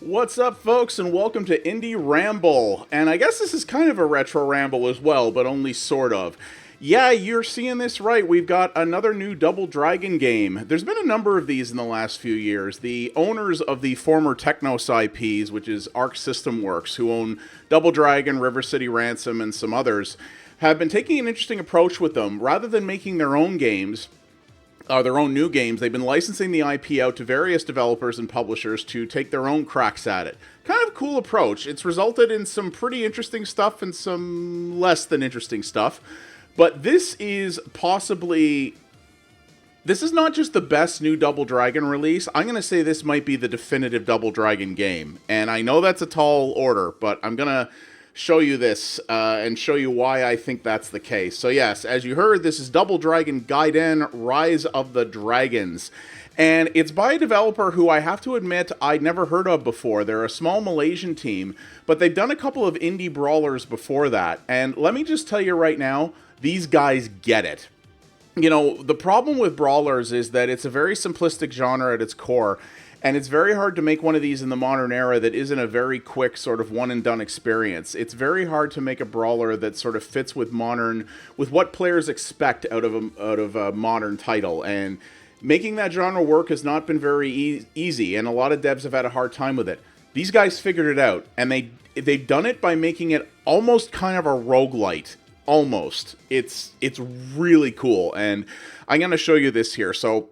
What's up, folks, and welcome to Indie Ramble. And I guess this is kind of a retro ramble as well, but only sort of. Yeah, you're seeing this right. We've got another new Double Dragon game. There's been a number of these in the last few years. The owners of the former Technos IPs, which is Arc System Works, who own Double Dragon, River City Ransom, and some others, have been taking an interesting approach with them. Rather than making their own games, their own new games, they've been licensing the IP out to various developers and publishers to take their own cracks at it. Kind of a cool approach. It's resulted in some pretty interesting stuff and some less than interesting stuff. But this is possibly... This is not just the best new Double Dragon release. I'm going to say this might be the definitive Double Dragon game. And I know that's a tall order, but I'm going to show you this and show you why I think that's the case. So yes, as you heard, this is Double Dragon Gaiden Rise of the Dragons. And it's by a developer who I have to admit I'd never heard of before. They're a small Malaysian team, but they've done a couple of indie brawlers before that. And let me just tell you right now, these guys get it. You know, the problem with brawlers is that it's a very simplistic genre at its core. And it's very hard to make one of these in the modern era that isn't a very quick sort of one-and-done experience. It's very hard to make a brawler that sort of fits with what players expect out of a modern title. And making that genre work has not been very easy, and a lot of devs have had a hard time with it. These guys figured it out, and they've done it by making it almost kind of a roguelite. Almost. It's really cool, and I'm going to show you this here. So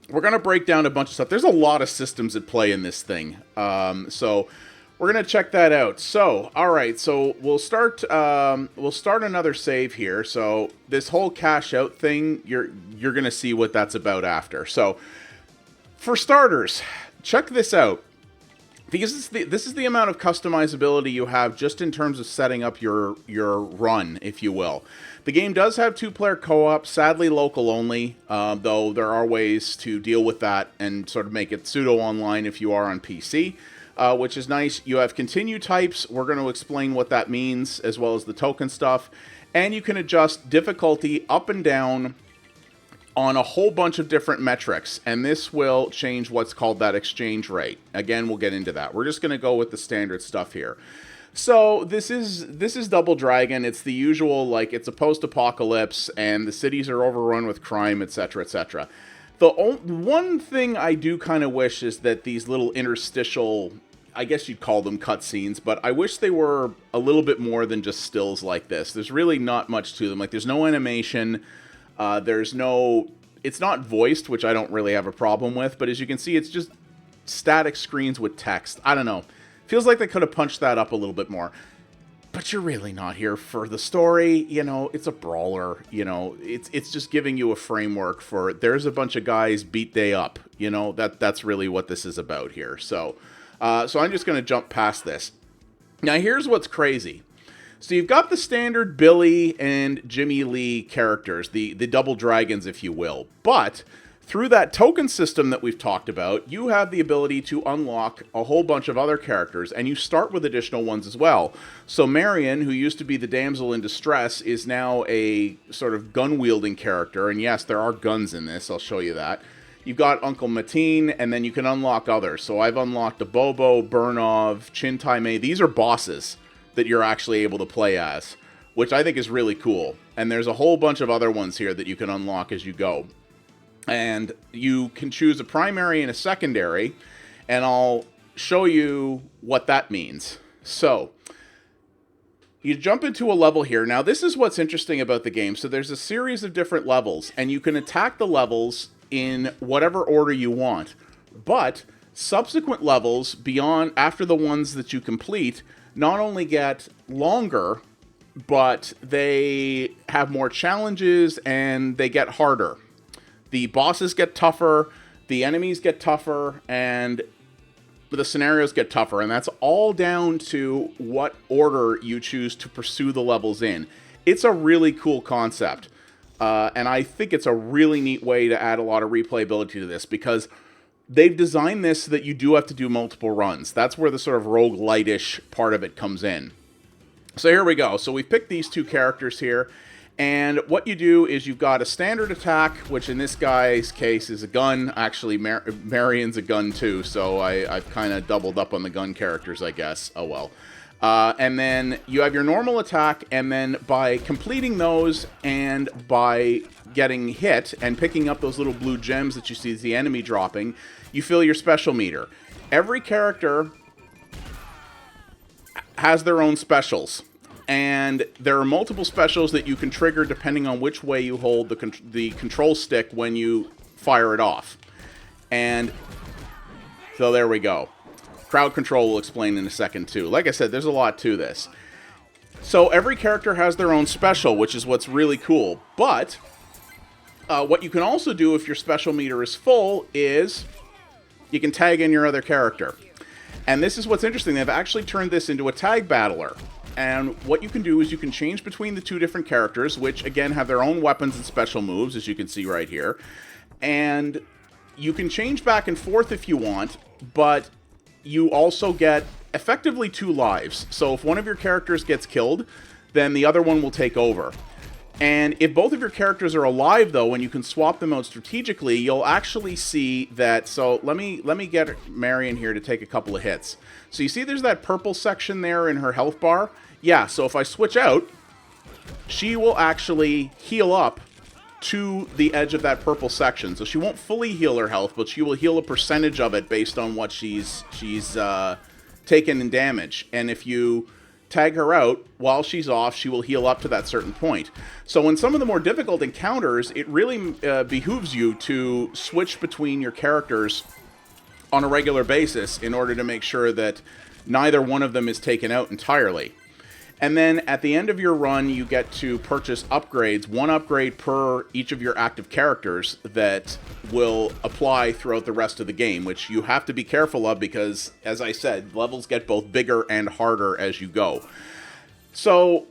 we're going to break down a bunch of stuff. There's a lot of systems at play in this thing. So we're going to check that out. So, all right. So we'll start another save here. So this whole cash out thing, you're going to see what that's about after. So for starters, check this out. Because this is the amount of customizability you have just in terms of setting up your run, if you will. The game does have two-player co-op, sadly local only, though there are ways to deal with that and sort of make it pseudo-online if you are on PC, which is nice. You have continue types. We're going to explain what that means, as well as the token stuff. And you can adjust difficulty up and down on a whole bunch of different metrics, and this will change what's called that exchange rate. Again, we'll get into that. We're just going to go with the standard stuff here. So this is Double Dragon. It's the usual, like, it's a post-apocalypse, and the cities are overrun with crime, etc., etc. The one thing I do kind of wish is that these little interstitial, I guess you'd call them cutscenes, but I wish they were a little bit more than just stills like this. There's really not much to them. Like, there's no animation. It's not voiced, which I don't really have a problem with, but as you can see, it's just static screens with text. I don't know. Feels like they could have punched that up a little bit more. But you're really not here for the story, you know, it's a brawler, you know, it's just giving you a framework for, there's a bunch of guys beat they up, you know, that's really what this is about here. So I'm just going to jump past this. Now, here's what's crazy. So you've got the standard Billy and Jimmy Lee characters, the Double Dragons, if you will. But through that token system that we've talked about, you have the ability to unlock a whole bunch of other characters, and you start with additional ones as well. So Marion, who used to be the damsel in distress, is now a sort of gun-wielding character. And yes, there are guns in this. I'll show you that. You've got Uncle Mateen, and then you can unlock others. So I've unlocked a Bobo, Burnov, Chintai Mei. These are bosses that you're actually able to play as, which I think is really cool. And there's a whole bunch of other ones here that you can unlock as you go. And you can choose a primary and a secondary, and I'll show you what that means. So you jump into a level here. Now, this is what's interesting about the game. So there's a series of different levels, and you can attack the levels in whatever order you want. But subsequent levels after the ones that you complete not only get longer, but they have more challenges and they get harder. The bosses get tougher, the enemies get tougher, and the scenarios get tougher. And that's all down to what order you choose to pursue the levels in. It's a really cool concept. And I think it's a really neat way to add a lot of replayability to this, because they've designed this so that you do have to do multiple runs. That's where the sort of roguelite-ish part of it comes in. So here we go. So we've picked these two characters here, And what you do is you've got a standard attack, which in this guy's case is a gun. Actually, Marion's a gun too, so I've kind of doubled up on the gun characters, I guess. Oh well. And then you have your normal attack, and then by completing those and by getting hit and picking up those little blue gems that you see the enemy dropping, you fill your special meter. Every character has their own specials. And there are multiple specials that you can trigger depending on which way you hold the control stick when you fire it off. And so there we go. Crowd control will explain in a second too. Like I said, there's a lot to this. So every character has their own special, which is what's really cool. But what you can also do if your special meter is full is you can tag in your other character. And this is what's interesting. They've actually turned this into a tag battler. And what you can do is you can change between the two different characters, which again have their own weapons and special moves, as you can see right here. And you can change back and forth if you want, but you also get effectively 2 lives. So if one of your characters gets killed, then the other one will take over. And if both of your characters are alive, though, and you can swap them out strategically, you'll actually see that... So let me get Marion here to take a couple of hits. So you see there's that purple section there in her health bar? Yeah, so if I switch out, she will actually heal up to the edge of that purple section. So she won't fully heal her health, but she will heal a percentage of it based on what she's taken in damage. And if you tag her out while she's off, she will heal up to that certain point. So in some of the more difficult encounters, it really behooves you to switch between your characters on a regular basis in order to make sure that neither one of them is taken out entirely. And then at the end of your run, you get to purchase upgrades, 1 upgrade per each of your active characters that will apply throughout the rest of the game, which you have to be careful of because, as I said, levels get both bigger and harder as you go. So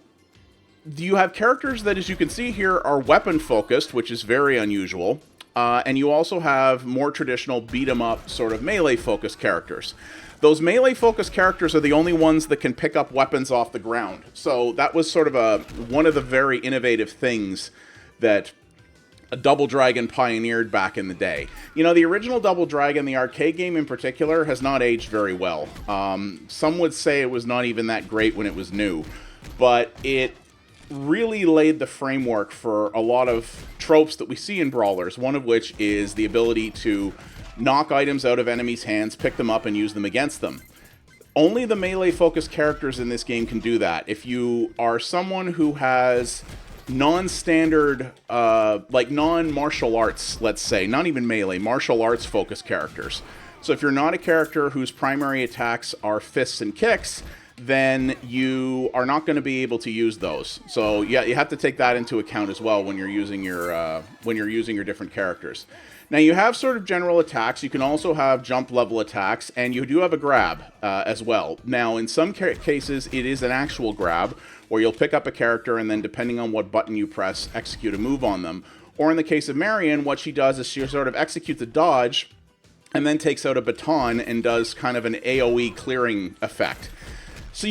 you have characters that, as you can see here, are weapon-focused, which is very unusual. And you also have more traditional beat-em-up sort of melee-focused characters. Those melee-focused characters are the only ones that can pick up weapons off the ground. So that was sort of one of the very innovative things that a Double Dragon pioneered back in the day. You know, the original Double Dragon, the arcade game in particular, has not aged very well. Some would say it was not even that great when it was new. But it really laid the framework for a lot of tropes that we see in brawlers, one of which is the ability to knock items out of enemies' hands, pick them up, and use them against them. Only the melee-focused characters in this game can do that. If you are someone who has non-standard, like non-martial arts, let's say, not even melee, martial arts-focused characters. So if you're not a character whose primary attacks are fists and kicks, then you are not going to be able to use those. So yeah, you have to take that into account as well when you're using your different characters. Now you have sort of general attacks. You can also have jump level attacks, and you do have a grab as well. Now in some cases it is an actual grab, where you'll pick up a character and then depending on what button you press, execute a move on them. Or in the case of Marion, what she does is she sort of executes a dodge and then takes out a baton and does kind of an AoE clearing effect. So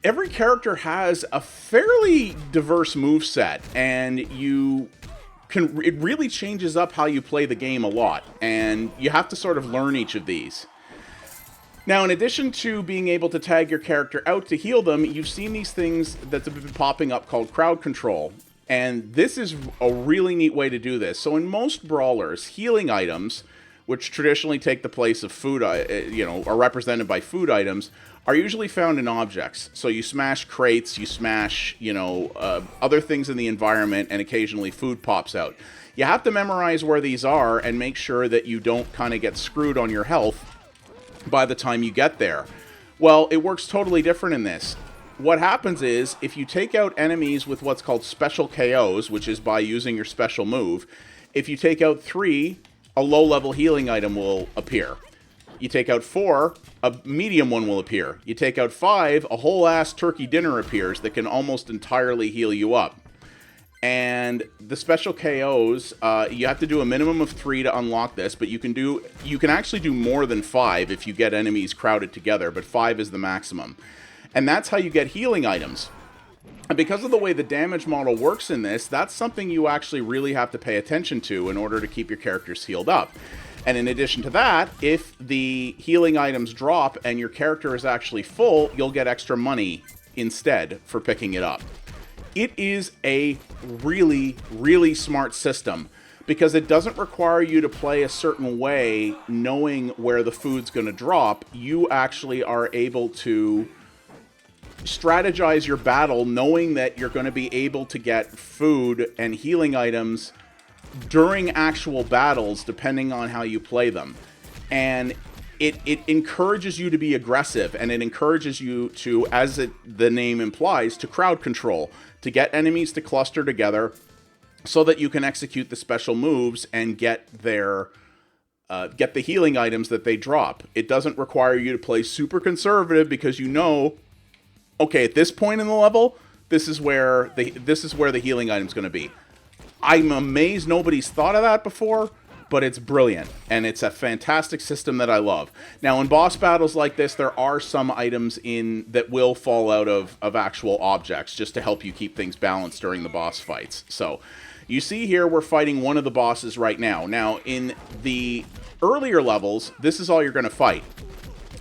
every character has a fairly diverse moveset, and it really changes up how you play the game a lot, and you have to sort of learn each of these. Now, in addition to being able to tag your character out to heal them, you've seen these things that have been popping up called crowd control, and this is a really neat way to do this. So in most brawlers, healing items, which traditionally take the place of food, are represented by food items, are usually found in objects. So you smash crates, you smash, other things in the environment, and occasionally food pops out. You have to memorize where these are and make sure that you don't kind of get screwed on your health by the time you get there. Well, it works totally different in this. What happens is, if you take out enemies with what's called special KOs, which is by using your special move, if you take out 3, a low-level healing item will appear. You take out 4, a medium one will appear. You take out 5, a whole-ass turkey dinner appears that can almost entirely heal you up. And the special KOs, you have to do a minimum of 3 to unlock this, but you can actually do more than 5 if you get enemies crowded together, but 5 is the maximum. And that's how you get healing items. And because of the way the damage model works in this, that's something you actually really have to pay attention to in order to keep your characters healed up. And in addition to that, if the healing items drop and your character is actually full, you'll get extra money instead for picking it up. It is a really, really smart system because it doesn't require you to play a certain way knowing where the food's going to drop. You actually are able to strategize your battle knowing that you're going to be able to get food and healing items during actual battles depending on how you play them. And it encourages you to be aggressive, and it encourages you to, as the name implies, to crowd control, to get enemies to cluster together so that you can execute the special moves and get the healing items that they drop. It doesn't require you to play super conservative because you know, okay, at this point in the level, this is where the healing item's going to be. I'm amazed nobody's thought of that before, but it's brilliant, and it's a fantastic system that I love. Now, in boss battles like this, there are some items in that will fall out of actual objects just to help you keep things balanced during the boss fights. So, you see here, we're fighting one of the bosses right now. Now, in the earlier levels, this is all you're going to fight.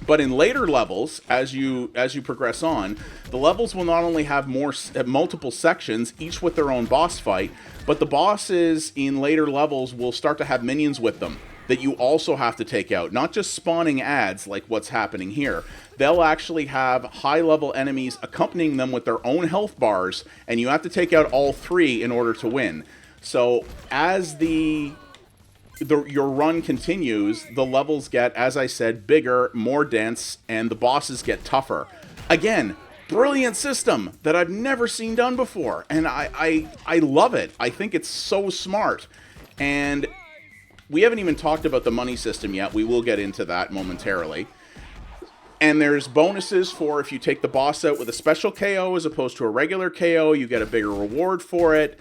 But in later levels, as you progress on, the levels will not only have multiple sections, each with their own boss fight, but the bosses in later levels will start to have minions with them that you also have to take out. Not just spawning ads like what's happening here. They'll actually have high-level enemies accompanying them with their own health bars, and you have to take out all three in order to win. So as your run continues, the levels get, as I said, bigger, more dense, and the bosses get tougher. Again, brilliant system that I've never seen done before, and I love it. I think it's so smart. And we haven't even talked about the money system yet. We will get into that momentarily. And there's bonuses for if you take the boss out with a special KO as opposed to a regular KO, you get a bigger reward for it.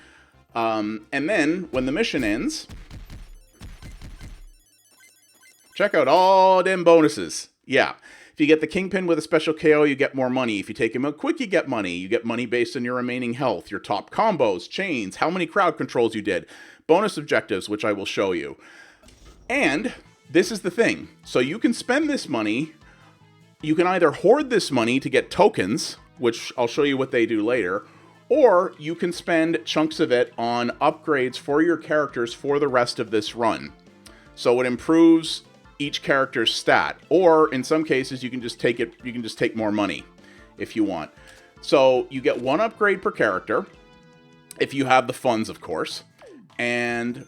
And then, when the mission ends, check out all them bonuses. Yeah. If you get the Kingpin with a special KO, you get more money. If you take him out quick, you get money. You get money based on your remaining health, your top combos, chains, how many crowd controls you did, bonus objectives, which I will show you. And this is the thing. So you can spend this money. You can either hoard this money to get tokens, which I'll show you what they do later, or you can spend chunks of it on upgrades for your characters for the rest of this run. So it improves each character's stat, or in some cases you can just take more money if you want. So you get one upgrade per character if you have the funds, of course. And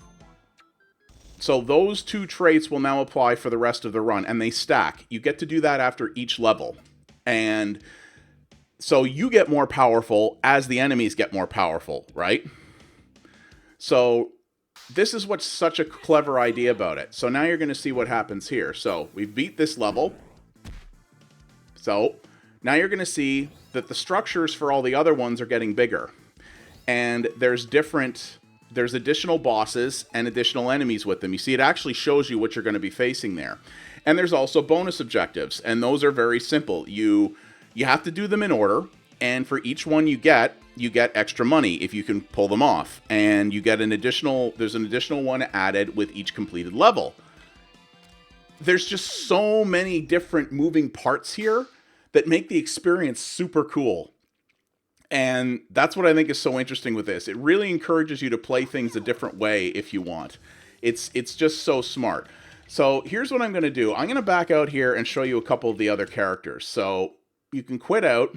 so those two traits will now apply for the rest of the run, and they stack. You get to do that after each level. And so you get more powerful as the enemies get more powerful, right? So this is what's such a clever idea about it. So now you're going to see what happens here. So we've beat this level. So now you're going to see that the structures for all the other ones are getting bigger. And there's additional bosses and additional enemies with them. You see, it actually shows you what you're going to be facing there. And there's also bonus objectives. And those are very simple. You have to do them in order. And for each one you get extra money if you can pull them off. And you get there's an additional one added with each completed level. There's just so many different moving parts here that make the experience super cool. And that's what I think is so interesting with this. It really encourages you to play things a different way if you want. It's just so smart. So here's what I'm going to do. I'm going to back out here and show you a couple of the other characters. So you can quit out.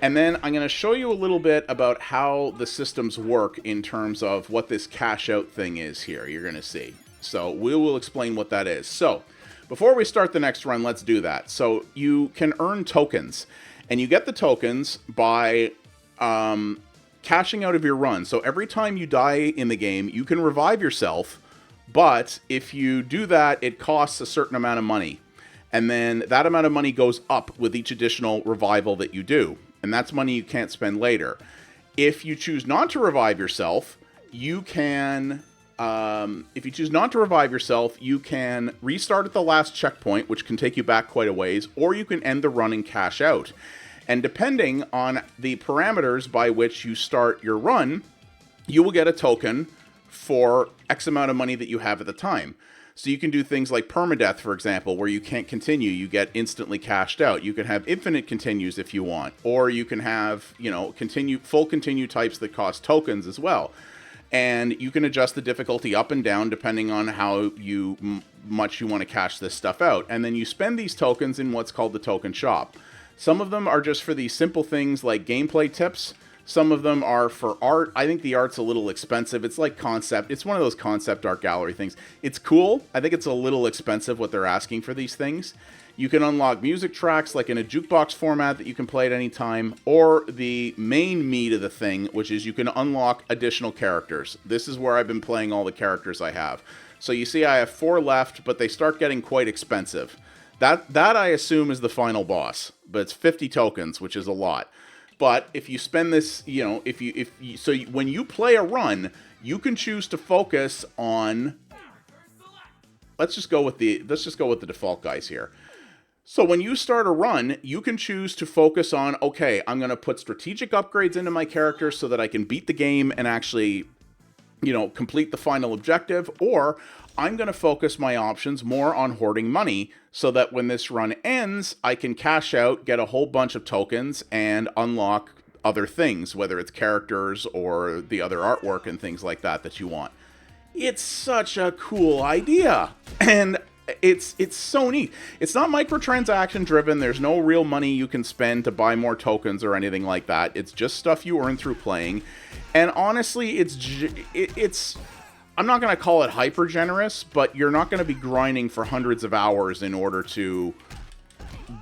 And then I'm going to show you a little bit about how the systems work in terms of what this cash out thing is here. You're going to see. So we will explain what that is. So before we start the next run, let's do that. So you can earn tokens. And you get the tokens by cashing out of your run. So every time you die in the game, you can revive yourself. But if you do that, it costs a certain amount of money. And then that amount of money goes up with each additional revival that you do. And that's money you can't spend later. If you choose not to revive yourself, you can... if you choose not to revive yourself, you can restart at the last checkpoint, which can take you back quite a ways, or you can end the run and cash out. And depending on the parameters by which you start your run, you will get a token for X amount of money that you have at the time. So you can do things like permadeath, for example, where you can't continue, you get instantly cashed out. You can have infinite continues if you want, or you can have, you know, full continue types that cost tokens as well. And you can adjust the difficulty up and down depending on how much you want to cash this stuff out. And then you spend these tokens in what's called the token shop. Some of them are just for these simple things like gameplay tips. Some of them are for art. I think the art's a little expensive. It's like concept. It's one of those concept art gallery things. It's cool. I think it's a little expensive what they're asking for these things. You can unlock music tracks like in a jukebox format that you can play at any time, or the main meat of the thing, which is you can unlock additional characters. This is where I've been playing all the characters I have. So you see I have 4 left, but they start getting quite expensive. That I assume is the final boss, but it's 50 tokens, which is a lot. But if you spend this, you know, when you play a run, you can choose to focus on. Let's just go with the default guys here. So when you start a run, you can choose to focus on, okay, I'm going to put strategic upgrades into my character so that I can beat the game and actually, you know, complete the final objective, or I'm going to focus my options more on hoarding money so that when this run ends, I can cash out, get a whole bunch of tokens, and unlock other things, whether it's characters or the other artwork and things like that you want. It's such a cool idea, and it's so neat. It's not microtransaction driven. There's no real money you can spend to buy more tokens or anything like that. It's just stuff you earn through playing, and honestly, it's I'm not going to call it hyper generous, but you're not going to be grinding for hundreds of hours in order to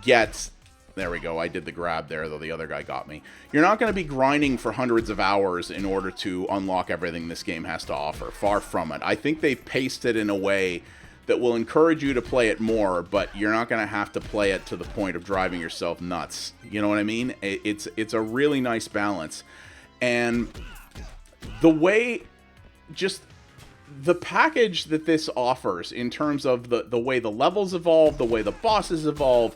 get. There we go. I did the grab there, though the other guy got me. You're not going to be grinding for hundreds of hours in order to unlock everything this game has to offer. Far from it. I think they've paced it in a way that will encourage you to play it more, but you're not going to have to play it to the point of driving yourself nuts. You know what I mean? It's a really nice balance. And the way, just the package that this offers in terms of the way the levels evolve, the way the bosses evolve,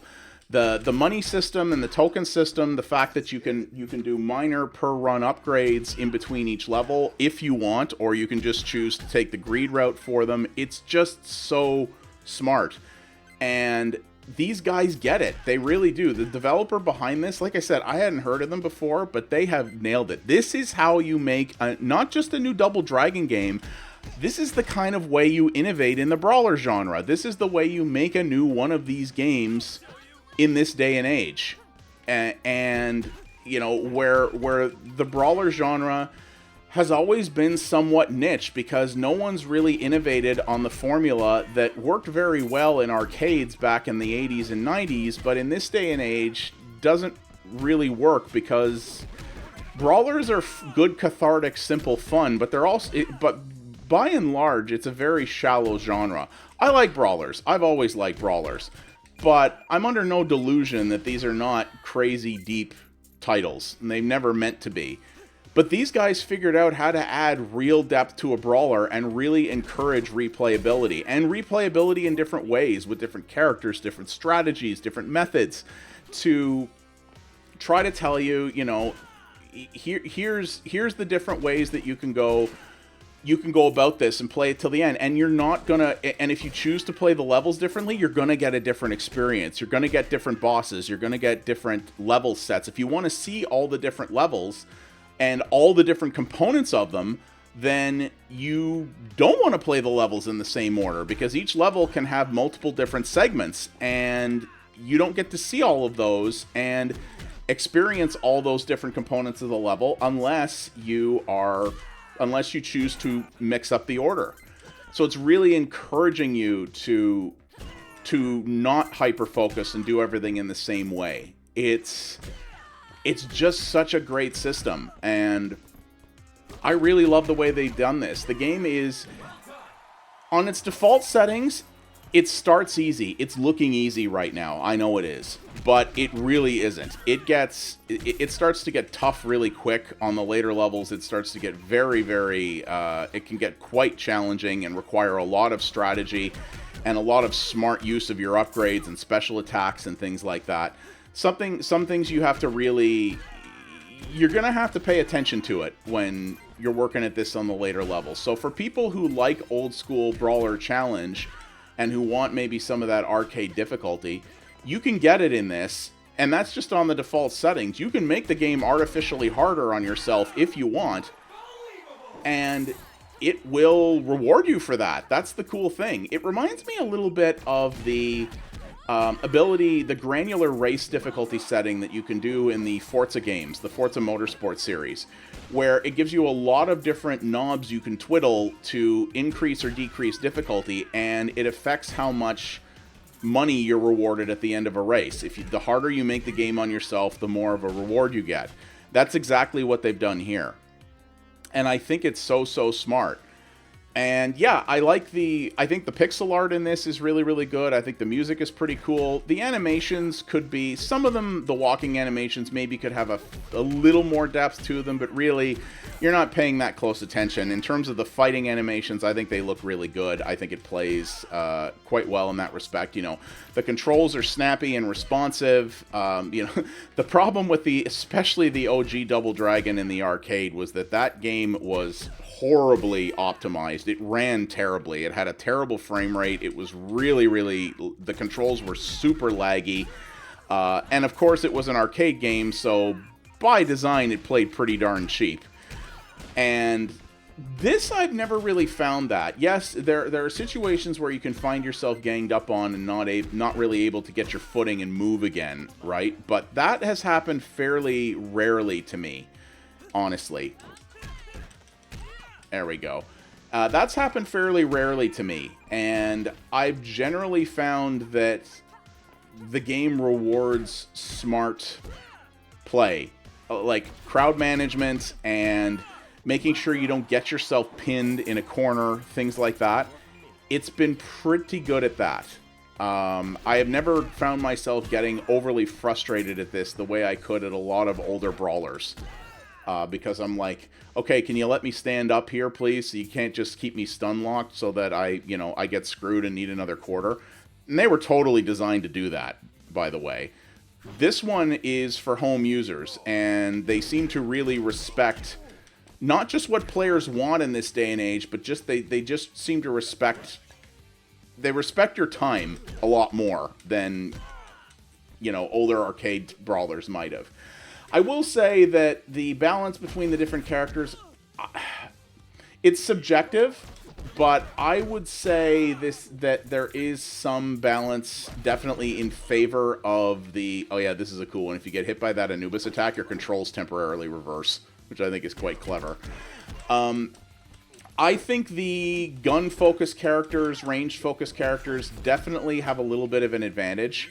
the money system and the token system, the fact that you can do minor per run upgrades in between each level if you want, or you can just choose to take the greed route for them. It's just so smart. And these guys get it. They really do. The developer behind this, like I said, I hadn't heard of them before, but they have nailed it. This is how you make not just a new Double Dragon game. This is the kind of way you innovate in the brawler genre. This is the way you make a new one of these games in this day and age. And you know, where the brawler genre has always been somewhat niche because no one's really innovated on the formula that worked very well in arcades back in the 80s and 90s, but in this day and age doesn't really work because brawlers are good, cathartic, simple fun, but they're also by and large, it's a very shallow genre. I like brawlers. I've always liked brawlers. But I'm under no delusion that these are not crazy deep titles, and they've never meant to be. But these guys figured out how to add real depth to a brawler and really encourage replayability. And replayability in different ways, with different characters, different strategies, different methods, to try to tell you, you know, here's the different ways that you can go about this and play it till the end. And you're not gonna, and if you choose to play the levels differently, you're gonna get a different experience. You're gonna get different bosses. You're gonna get different level sets. If you want to see all the different levels and all the different components of them, then you don't want to play the levels in the same order, because each level can have multiple different segments, and you don't get to see all of those and experience all those different components of the level unless you choose to mix up the order. So it's really encouraging you to not hyper-focus and do everything in the same way. It's just such a great system, and I really love the way they've done this. The game is, on its default settings, it starts easy. It's looking easy right now. I know it is. But it really isn't. It starts to get tough really quick. On the later levels, it starts to get very, very... it can get quite challenging and require a lot of strategy and a lot of smart use of your upgrades and special attacks and things like that. some things you have to really, you're going to have to pay attention to it when you're working at this on the later levels. So for people who like old school brawler challenge and who want maybe some of that arcade difficulty, you can get it in this, and that's just on the default settings. You can make the game artificially harder on yourself if you want, and it will reward you for that. That's the cool thing. It reminds me a little bit of the the granular race difficulty setting that you can do in the Forza games, the Forza Motorsport series, where it gives you a lot of different knobs you can twiddle to increase or decrease difficulty, and it affects how much money you're rewarded at the end of a race. The harder you make the game on yourself, the more of a reward you get. That's exactly what they've done here. And I think it's so smart. And yeah, I think the pixel art in this is really, really good. I think the music is pretty cool. The animations could be, some of them, the walking animations maybe could have a little more depth to them, but really, you're not paying that close attention. In terms of the fighting animations, I think they look really good. I think it plays quite well in that respect. You know, the controls are snappy and responsive. You know, the problem with especially the OG Double Dragon in the arcade was that game was horribly optimized. It ran terribly. It had a terrible frame rate. It was really, the controls were super laggy. And of course, it was an arcade game, so by design, it played pretty darn cheap. And this, I've never really found that. Yes, there are situations where you can find yourself ganged up on and not really able to get your footing and move again, right? But that has happened fairly rarely to me, honestly. There we go. That's happened fairly rarely to me, and I've generally found that the game rewards smart play, like crowd management and making sure you don't get yourself pinned in a corner, things like that. It's been pretty good at that. I have never found myself getting overly frustrated at this the way I could at a lot of older brawlers. Because I'm like, okay, can you let me stand up here, please? So you can't just keep me stun locked so that I get screwed and need another quarter. And they were totally designed to do that, by the way. This one is for home users, and they seem to really respect not just what players want in this day and age, but just they just seem to respect your time a lot more than, older arcade brawlers might have. I will say that the balance between the different characters, it's subjective, but I would say that there is some balance definitely in favor of the... Oh yeah, this is a cool one. If you get hit by that Anubis attack, your controls temporarily reverse, which I think is quite clever. I think the gun-focused characters, ranged-focused characters definitely have a little bit of an advantage.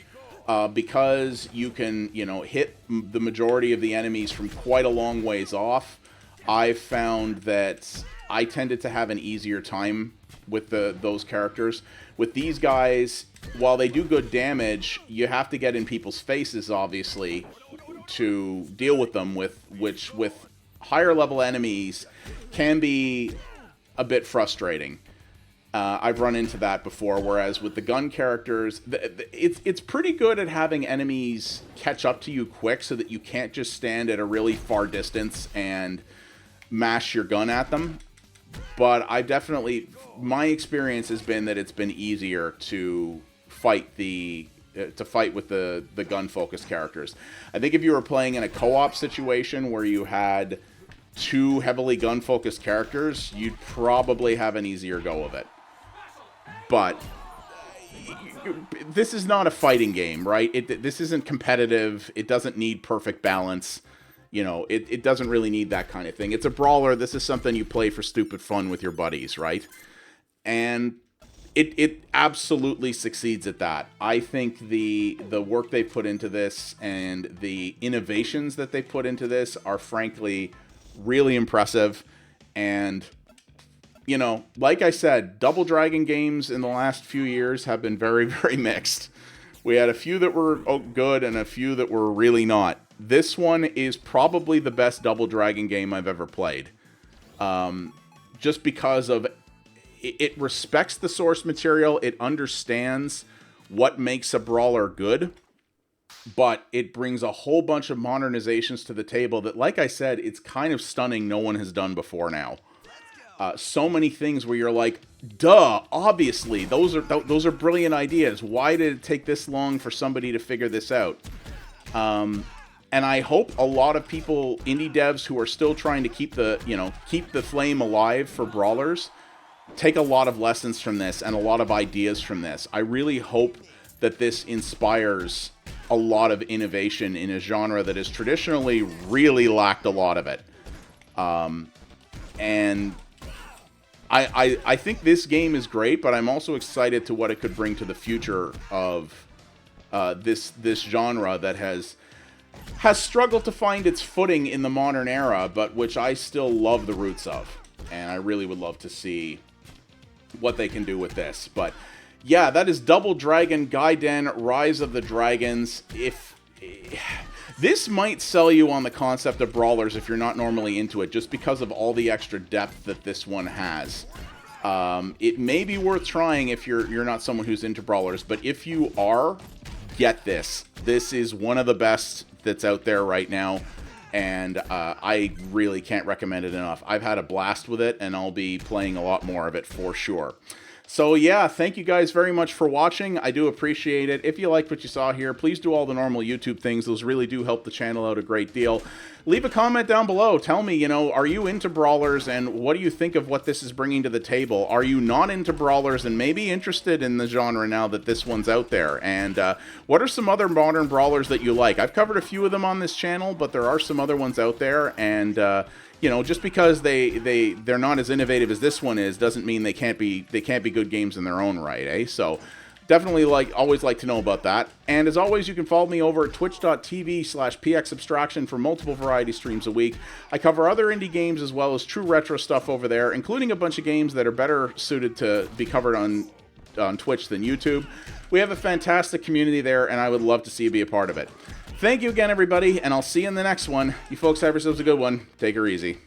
Because you can, hit the majority of the enemies from quite a long ways off. I've found that I tended to have an easier time with those characters. With these guys, while they do good damage, you have to get in people's faces, obviously, to deal with them, which with higher level enemies can be a bit frustrating. I've run into that before, whereas with the gun characters, it's pretty good at having enemies catch up to you quick so that you can't just stand at a really far distance and mash your gun at them. But my experience has been that it's been easier to fight with the gun-focused characters. I think if you were playing in a co-op situation where you had two heavily gun-focused characters, you'd probably have an easier go of it. But this is not a fighting game, right? This isn't competitive. It doesn't need perfect balance. It doesn't really need that kind of thing. It's a brawler. This is something you play for stupid fun with your buddies, right? And it absolutely succeeds at that. I think the work they put into this and the innovations that they put into this are frankly really impressive. And like I said, Double Dragon games in the last few years have been very, very mixed. We had a few that were good and a few that were really not. This one is probably the best Double Dragon game I've ever played. Just because of it respects the source material, it understands what makes a brawler good, but it brings a whole bunch of modernizations to the table that, like I said, it's kind of stunning no one has done before now. So many things where you're like, duh, obviously, those are brilliant ideas. Why did it take this long for somebody to figure this out? And I hope a lot of people, indie devs who are still trying to keep the flame alive for brawlers, take a lot of lessons from this and a lot of ideas from this. I really hope that this inspires a lot of innovation in a genre that has traditionally really lacked a lot of it. And I think this game is great, but I'm also excited to what it could bring to the future of this genre that has struggled to find its footing in the modern era, but which I still love the roots of. And I really would love to see what they can do with this. But yeah, that is Double Dragon Gaiden Rise of the Dragons. This might sell you on the concept of brawlers if you're not normally into it, just because of all the extra depth that this one has. It may be worth trying if you're not someone who's into brawlers, but if you are, get this. This is one of the best that's out there right now, and I really can't recommend it enough. I've had a blast with it, and I'll be playing a lot more of it for sure. So yeah, thank you guys very much for watching. I do appreciate it. If you liked what you saw here, please do all the normal YouTube things. Those really do help the channel out a great deal. Leave a comment down below. Tell me, are you into brawlers, and what do you think of what this is bringing to the table? Are you not into brawlers and maybe interested in the genre now that this one's out there? And what are some other modern brawlers that you like? I've covered a few of them on this channel, but there are some other ones out there, and just because they're not as innovative as this one is, doesn't mean they can't be good games in their own right, eh? So definitely always like to know about that. And as always, you can follow me over at twitch.tv/pxabstraction for multiple variety streams a week. I cover other indie games as well as true retro stuff over there, including a bunch of games that are better suited to be covered on Twitch than YouTube. We have a fantastic community there, and I would love to see you be a part of it. Thank you again, everybody, and I'll see you in the next one. You folks have yourselves a good one. Take her easy.